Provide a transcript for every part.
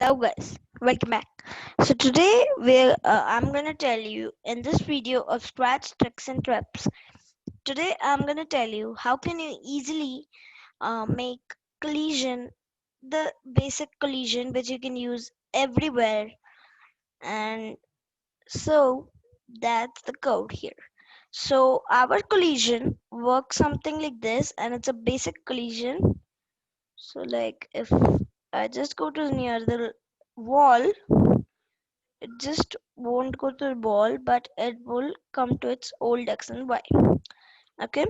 Hello guys, welcome back. So today I'm gonna tell you in this video of scratch tricks and traps. Today I'm gonna tell you how can you easily make collision, the basic collision which you can use everywhere. And so that's the code here. So our collision works something like this, and it's a basic collision. So like if I just go to near the wall, it just won't go to the ball, but it will come to its old x and y. Okay,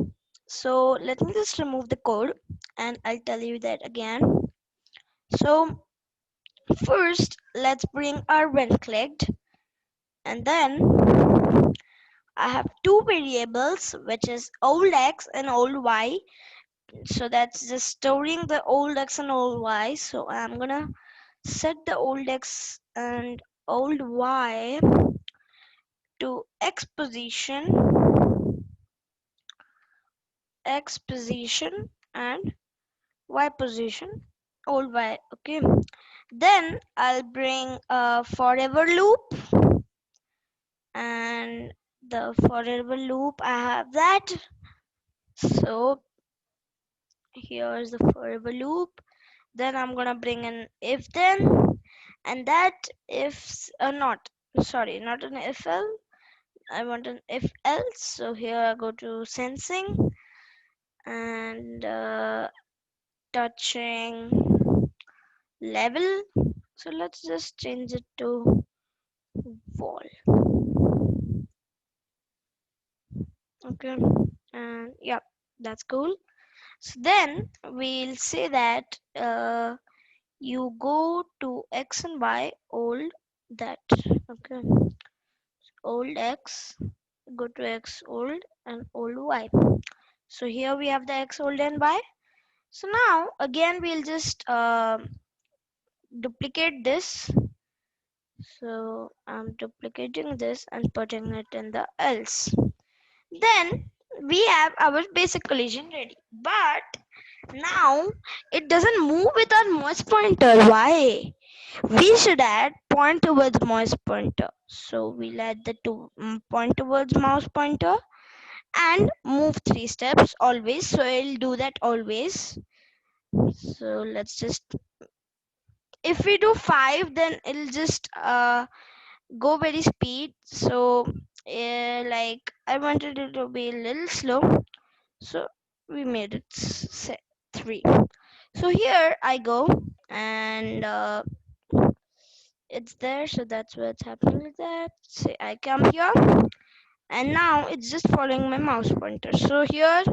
so let me just remove the code and I'll tell you that again. So first let's bring our when clicked, and then I have two variables which is old x and old y. So that's just storing the old x and old y. So I'm gonna set the old x and old y to x position and y position, old y. Okay, then I'll bring a forever loop, and the forever loop I have that. So here's the forever loop. Then I'm gonna bring an if then, and that if not, sorry, not an if else, I want an if else. So here I go to sensing and touching level. So let's just change it to wall. Okay, and yeah, that's cool. So then we'll say that you go to x and y old that. Okay, old x, go to x old and old y. So here we have the x old and y. So now again we'll just duplicate this. So I'm duplicating this and putting it in the else. Then we have our basic collision ready. But now it doesn't move with our mouse pointer. Why? We should add point towards mouse pointer. So we'll add the point towards mouse pointer and move 3 steps always. So I'll do that always. So let's just, if we do 5, then it'll just go very speed. So like I wanted it to be a little slow, so we made it say 3. So here I go, and it's there, so that's what's happening like that. Say I come here, and now it's just following my mouse pointer. So here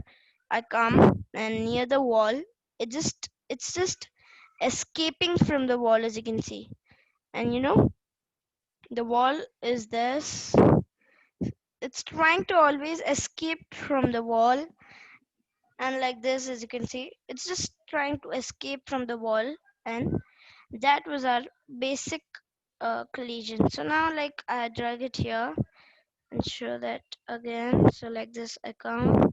I come, and near the wall, it's just escaping from the wall, as you can see. And the wall is this, it's trying to always escape from the wall, and like this, as you can see, it's just trying to escape from the wall. And that was our basic collision. So now like I drag it here and show that again. So like this I come,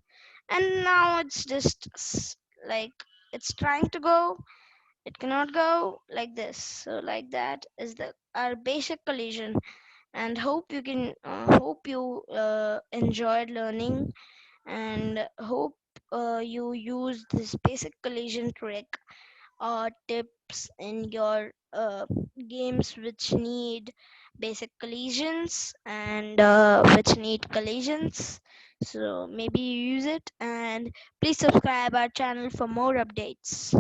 and now it's just like it's trying to go, it cannot go, like this. So like that is the our basic collision. And hope you enjoyed learning, and hope you use this basic collision trick tips in your games which need basic collisions and which need collisions. So maybe you use it, and please subscribe our channel for more updates.